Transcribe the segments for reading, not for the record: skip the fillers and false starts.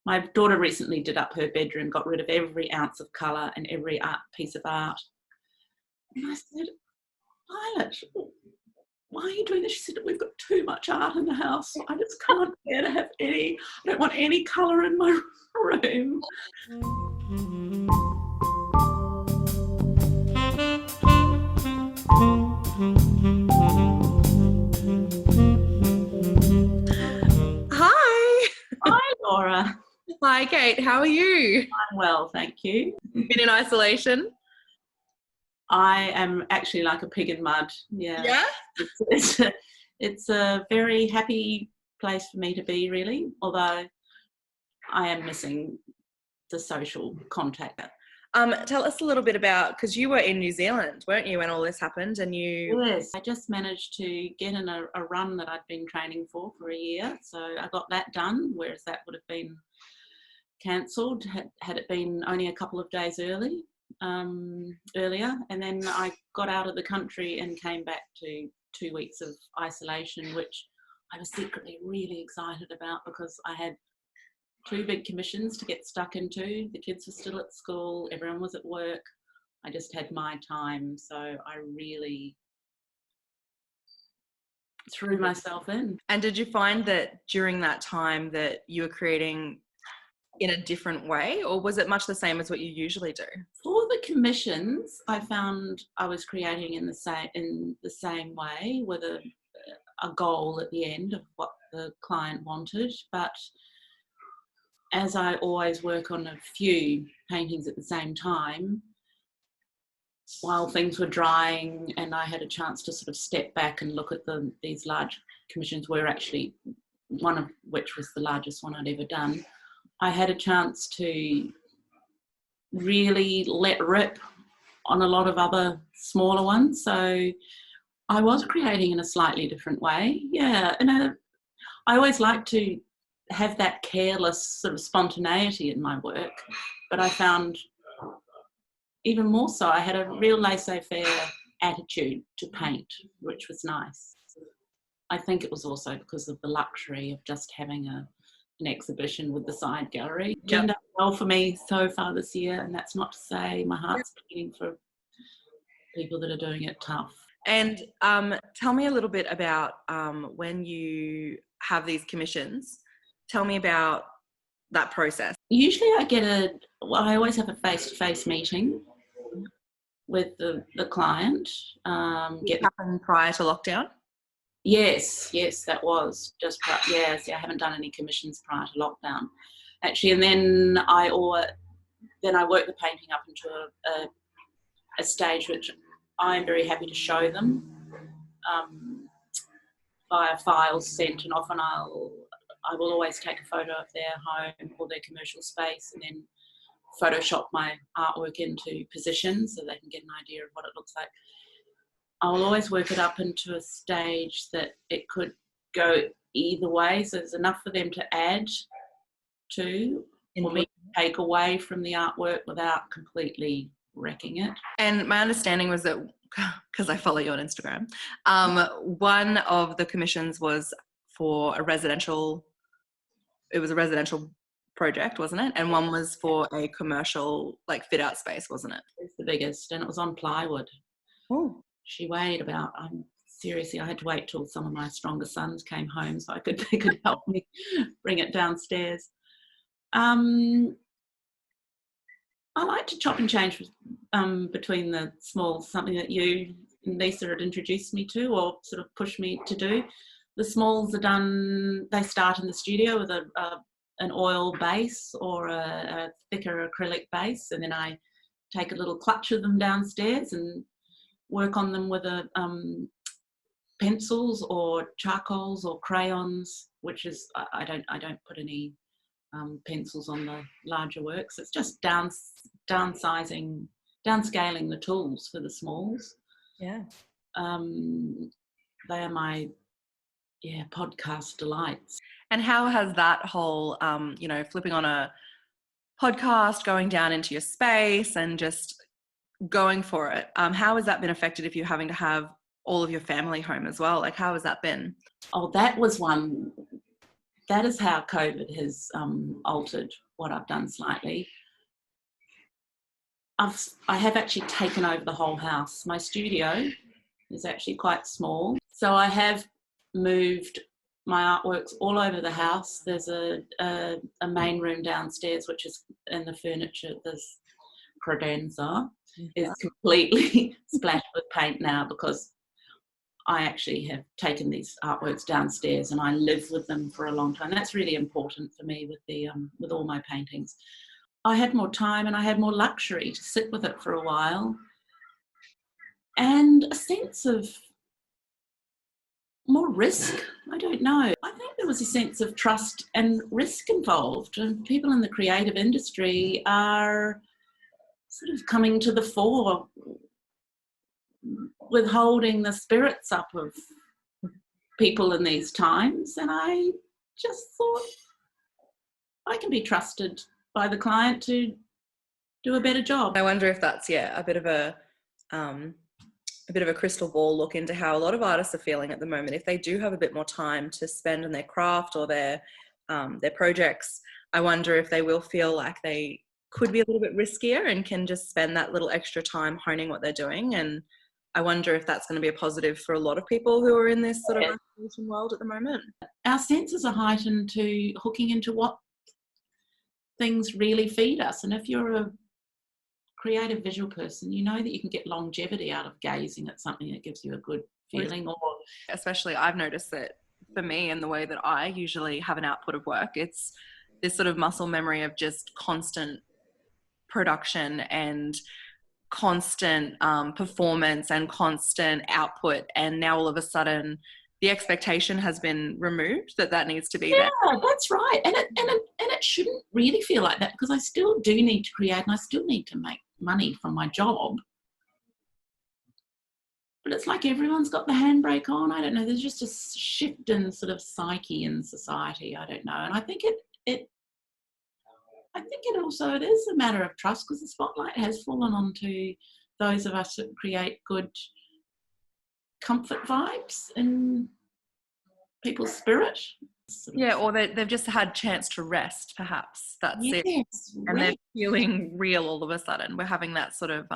My daughter recently did up her bedroom, got rid of every ounce of colour and every piece of art. And I said, Violet, why are you doing this? She said, we've got too much art in the house. I just can't bear to have any, I don't want any colour in my room. Hi. Hi, Laura. Hi, Kate. How are you? I'm well, thank you. Been in isolation? I am actually like a pig in mud. Yeah? It's a very happy place for me to be, really, although I am missing the social contact. Tell us a little bit about, because you were in New Zealand, weren't you, when all this happened? And you... Yes, I just managed to get in a run that I'd been training for a year. So I got that done, whereas that would have been cancelled had it been only a couple of days earlier. And then I got out of the country and came back to 2 weeks of isolation, which I was secretly really excited about because I had 2 big commissions to get stuck into. The kids were still at school, everyone was at work. I just had my time, so I really threw myself in. And did you find that during that time that you were creating in a different way, or was it much the same as what you usually do? For the commissions, I found I was creating in the same way, with a goal at the end of what the client wanted. But as I always work on a few paintings at the same time, while things were drying and I had a chance to sort of step back and look at these large commissions, were actually one of which was the largest one I'd ever done, I had a chance to really let rip on a lot of other smaller ones. So I was creating in a slightly different way. Yeah, and I always like to have that careless sort of spontaneity in my work, but I found even more so, I had a real laissez-faire attitude to paint, which was nice. I think it was also because of the luxury of just having an exhibition with the side gallery. It turned out well for me so far this year, and that's not to say my heart's beating for people that are doing it tough. And tell me a little bit about when you have these commissions. Tell me about that process. Usually I always have a face-to-face meeting with the client. It happened prior to lockdown? Yes, that was just, yes, I haven't done any commissions prior to lockdown, actually. And then I work the painting up into a stage which I'm very happy to show them via files sent, and often I will always take a photo of their home or their commercial space and then Photoshop my artwork into position so they can get an idea of what it looks like. I will always work it up into a stage that it could go either way, so there's enough for them to add to or me to take away from the artwork without completely wrecking it. And my understanding was that, because I follow you on Instagram, one of the commissions was for a residential project, wasn't it? And one was for a commercial, like, fit out space, wasn't it? It's the biggest, and it was on plywood. Oh. She weighed about, seriously, I had to wait till some of my stronger sons came home so they could help me bring it downstairs. I like to chop and change between the smalls, something that you and Lisa had introduced me to or sort of pushed me to do. The smalls are done, they start in the studio with an oil base or a thicker acrylic base, and then I take a little clutch of them downstairs and work on them with pencils or charcoals or crayons, which is, I don't put any pencils on the larger works. It's just downscaling the tools for the smalls. Yeah. They are my podcast delights. And how has that whole, flipping on a podcast, going down into your space and just going for it, how has that been affected if you're having to have all of your family home as well? Like, how has that been? Oh, that was one that is how COVID has altered what I've done slightly. I have actually taken over the whole house. My studio is actually quite small, so I have moved my artworks all over the house. There's a main room downstairs, which is in the furniture. There's credenza is completely splashed with paint now because I actually have taken these artworks downstairs and I live with them for a long time. That's really important for me with all my paintings. I had more time and I had more luxury to sit with it for a while, and a sense of more risk. I don't know. I think there was a sense of trust and risk involved, and people in the creative industry are sort of coming to the fore with holding the spirits up of people in these times. And I just thought I can be trusted by the client to do a better job. I wonder if that's a bit of a crystal ball look into how a lot of artists are feeling at the moment. If they do have a bit more time to spend on their craft or their projects, I wonder if they will feel like they could be a little bit riskier and can just spend that little extra time honing what they're doing. And I wonder if that's going to be a positive for a lot of people who are in this sort of world at the moment. Our senses are heightened to hooking into what things really feed us. And if you're a creative visual person, you know that you can get longevity out of gazing at something that gives you a good feeling. Or especially I've noticed that for me, and the way that I usually have an output of work, it's this sort of muscle memory of just constant production and constant performance and constant output. And now all of a sudden the expectation has been removed that needs to be there. Yeah, that's right. And it shouldn't really feel like that, because I still do need to create and I still need to make money from my job. But it's like everyone's got the handbrake on. I don't know. There's just a shift in sort of psyche in society. I don't know. And I think it is a matter of trust, because the spotlight has fallen onto those of us that create good comfort vibes in people's spirit. Yeah, or they've just had chance to rest, perhaps. That's it. And they're feeling real all of a sudden. We're having that sort of,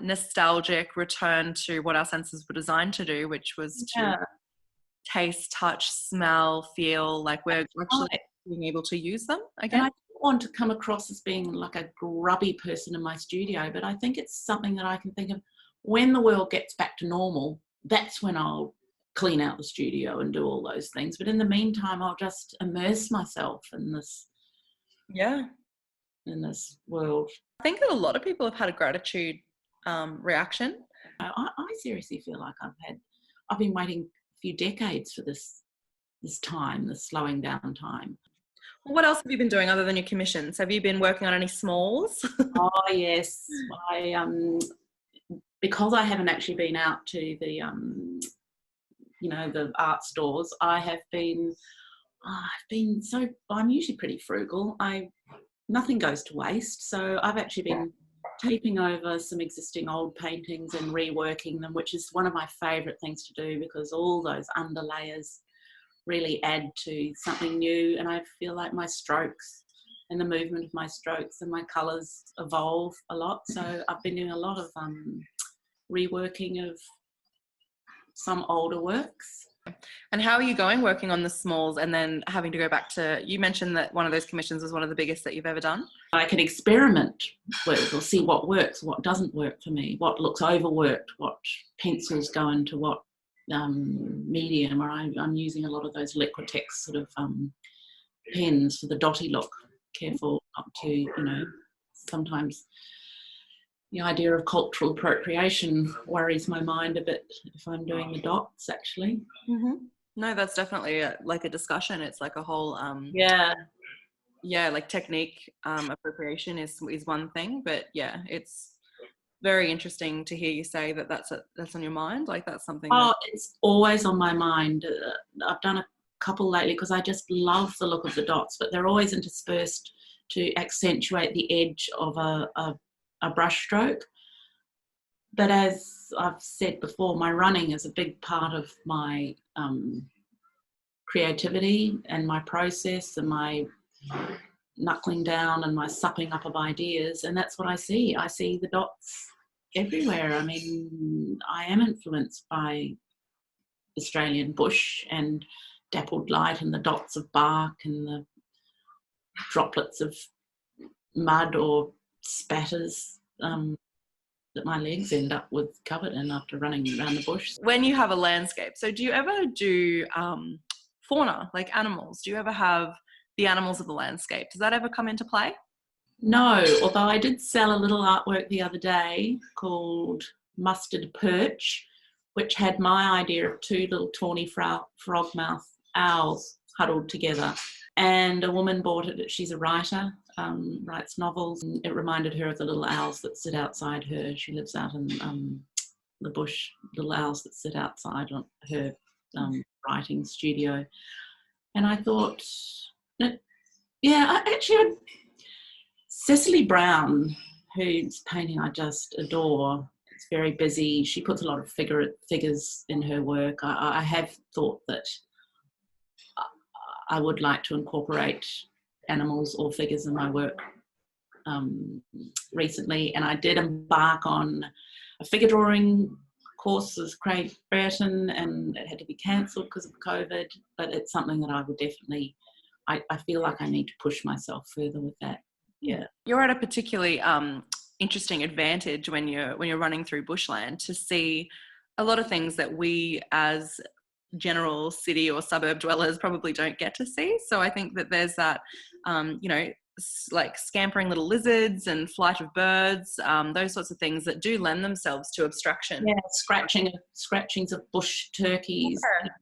nostalgic return to what our senses were designed to do, which was to taste, touch, smell, feel like we're actually being able to use them again. And I don't want to come across as being like a grubby person in my studio, but I think it's something that I can think of when the world gets back to normal. That's when I'll clean out the studio and do all those things. But in the meantime, I'll just immerse myself in this world. I think that a lot of people have had a gratitude reaction. I seriously feel like I've been waiting a few decades for this time, this slowing down time. What else have you been doing other than your commissions? Have you been working on any smalls? Oh yes, because I haven't actually been out to the the art stores. I'm usually pretty frugal. Nothing goes to waste, so I've actually been taping over some existing old paintings and reworking them, which is one of my favourite things to do, because all those underlayers really add to something new, and I feel like my strokes and the movement of my strokes and my colours evolve a lot. So I've been doing a lot of reworking of some older works. And how are you going working on the smalls and then having to go back to, you mentioned that one of those commissions was one of the biggest that you've ever done? I can experiment with or see what works, what doesn't work for me, what looks overworked, what pencils go into what medium, or I'm using a lot of those Liquitex sort of pens for the dotty look. Careful not to, sometimes the idea of cultural appropriation worries my mind a bit if I'm doing the dots, actually. Mm-hmm. No, that's definitely like a discussion. It's like a whole like technique appropriation is one thing, but it's very interesting to hear you say that's on your mind. Like that's something. It's always on my mind. I've done a couple lately because I just love the look of the dots, but they're always interspersed to accentuate the edge of a brush stroke. But as I've said before, my running is a big part of my creativity and my process and my knuckling down and my supping up of ideas, and that's what I see. I see the dots everywhere. I mean, I am influenced by Australian bush and dappled light and the dots of bark and the droplets of mud or spatters that my legs end up with covered in after running around the bush. When you have a landscape, so do you ever do fauna, like animals? Do you ever have the animals of the landscape? Does that ever come into play? No, although I did sell a little artwork the other day called Mustard Perch, which had my idea of two little tawny frogmouth owls huddled together. And a woman bought it. She's a writer, writes novels. And it reminded her of the little owls that sit outside her. She lives out in the bush, little owls that sit outside her writing studio. And I thought, Cecily Brown, whose painting I just adore, it's very busy. She puts a lot of figures in her work. I have thought that I would like to incorporate animals or figures in my work recently, and I did embark on a figure drawing course with Craig Brereton, and it had to be cancelled because of COVID, but it's something that I would definitely, I feel like I need to push myself further with that. Yeah. You're at a particularly interesting advantage when you're running through bushland to see a lot of things that we as general city or suburb dwellers probably don't get to see. So I think that there's that, like scampering little lizards and flight of birds, those sorts of things that do lend themselves to abstraction. Yeah, scratchings of bush turkeys.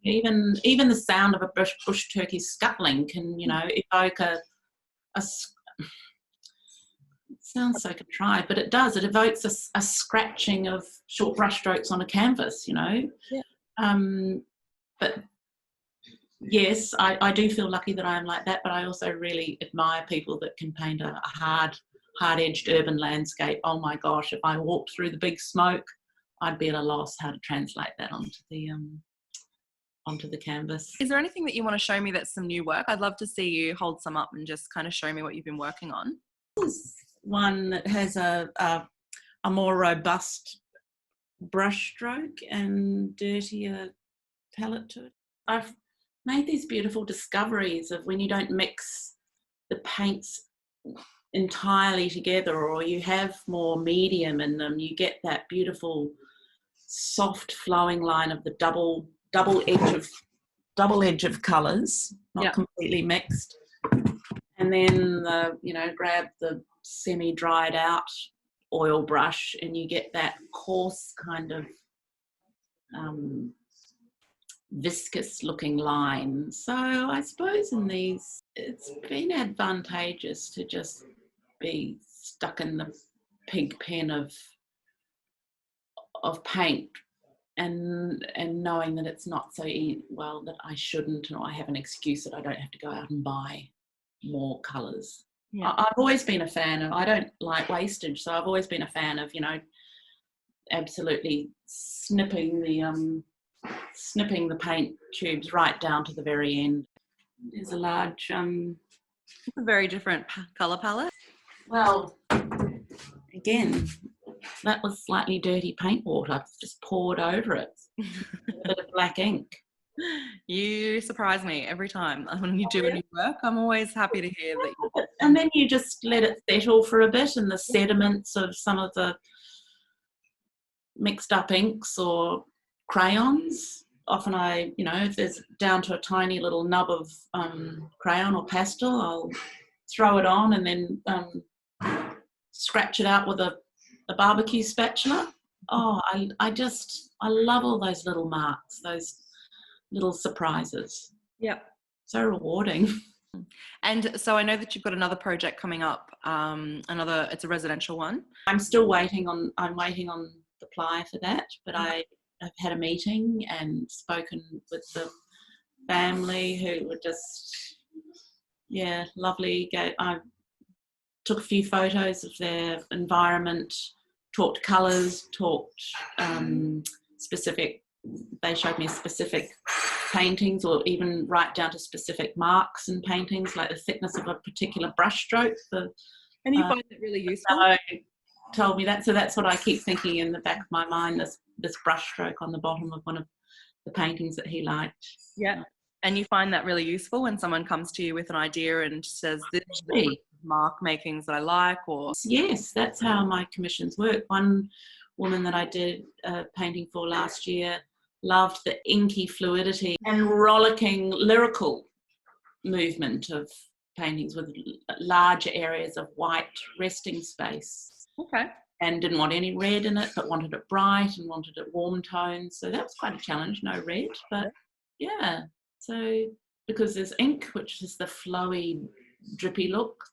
Yeah. Even the sound of a bush turkey scuttling can, evoke a it sounds so contrived, but it does. It evokes a scratching of short brush strokes on a canvas, Yeah. But yes, I do feel lucky that I am like that, but I also really admire people that can paint a hard-edged urban landscape. Oh my gosh, if I walked through the big smoke, I'd be at a loss how to translate that onto the canvas. Is there anything that you want to show me that's some new work? I'd love to see you hold some up and just kind of show me what you've been working on. This is one that has a more robust brush stroke and dirtier palette to it. I've made these beautiful discoveries of when you don't mix the paints entirely together, or you have more medium in them, you get that beautiful soft flowing line of the double edge of colours, not completely mixed. And then grab the semi-dried out oil brush and you get that coarse kind of viscous looking line. So I suppose in these it's been advantageous to just be stuck in the pig pen of paint and knowing that it's not so that I shouldn't, or I have an excuse that I don't have to go out and buy more colours. Yeah. I've always been a fan of, I don't like wastage, so I've always been a fan of, absolutely snipping the paint tubes right down to the very end. There's a large... It's a very different colour palette. Well, again, that was slightly dirty paint water, just poured over it. A bit of black ink. You surprise me every time when you do any work. I'm always happy to hear that. And then you just let it settle for a bit in the sediments of some of the mixed up inks or crayons. Often if there's down to a tiny little nub of crayon or pastel, I'll throw it on and then scratch it out with a barbecue spatula. Oh, I love all those little marks, those little surprises. Yep. So rewarding. And so I know that you've got another project coming up, it's a residential one. I'm waiting on the ply for that, but I've had a meeting and spoken with the family who were just, lovely. I took a few photos of their environment, talked colours, talked specific, they showed me a specific paintings, or even right down to specific marks in paintings, like the thickness of a particular brush stroke. And you find it really useful? Fellow told me that, so that's what I keep thinking in the back of my mind, this brush stroke on the bottom of one of the paintings that he liked. Yeah. And you find that really useful when someone comes to you with an idea and says, this is the mark makings that I like? Or yes, that's how my commissions work. One woman that I did a painting for last year loved the inky fluidity and rollicking lyrical movement of paintings with larger areas of white resting space. Okay. And didn't want any red in it, but wanted it bright and wanted it warm tones. So that was quite a challenge, no red. But yeah, so because there's ink, which is the flowy, drippy look.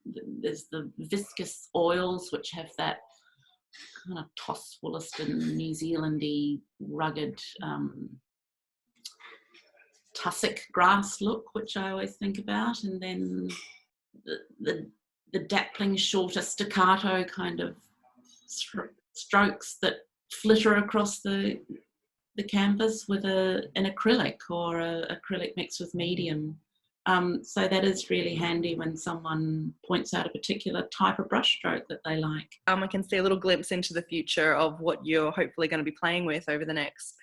There's the viscous oils, which have that kind of Toss Wollaston, New Zealandy, rugged tussock grass look, which I always think about. And then the dappling, shorter staccato kind of strokes that flitter across the canvas with an acrylic or acrylic mixed with medium. So that is really handy when someone points out a particular type of brushstroke that they like. We can see a little glimpse into the future of what you're hopefully going to be playing with over the next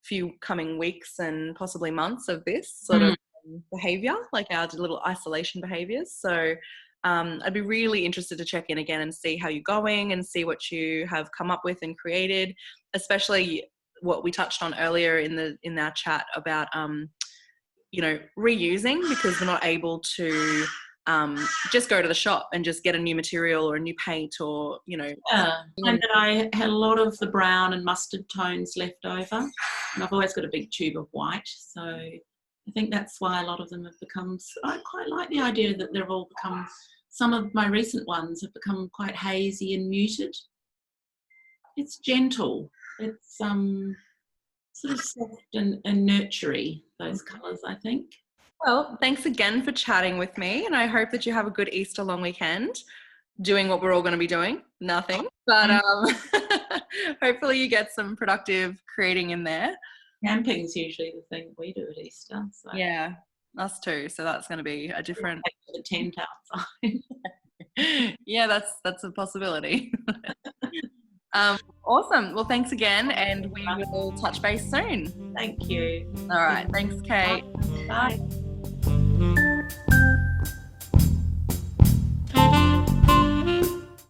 few coming weeks and possibly months of this sort of behaviour, like our little isolation behaviours. So I'd be really interested to check in again and see how you're going and see what you have come up with and created, especially what we touched on earlier in our chat about reusing, because we're not able to just go to the shop and just get a new material or a new paint or and that I had a lot of the brown and mustard tones left over, and I've always got a big tube of white, so I think that's why a lot of them have become, I quite like the idea that they've all become, some of my recent ones have become quite hazy and muted. It's gentle, it's sort of soft and nurturing, those colours, I think. Well, thanks again for chatting with me, and I hope that you have a good Easter long weekend doing what we're all going to be doing, nothing, but hopefully you get some productive creating in there. Camping's usually the thing we do at Easter. So. Yeah, us too. So that's going to be a different... The tent outside. Yeah, that's a possibility. Awesome. Well, thanks again, and we will touch base soon. Thank you. All right. Thanks, Kate. Bye.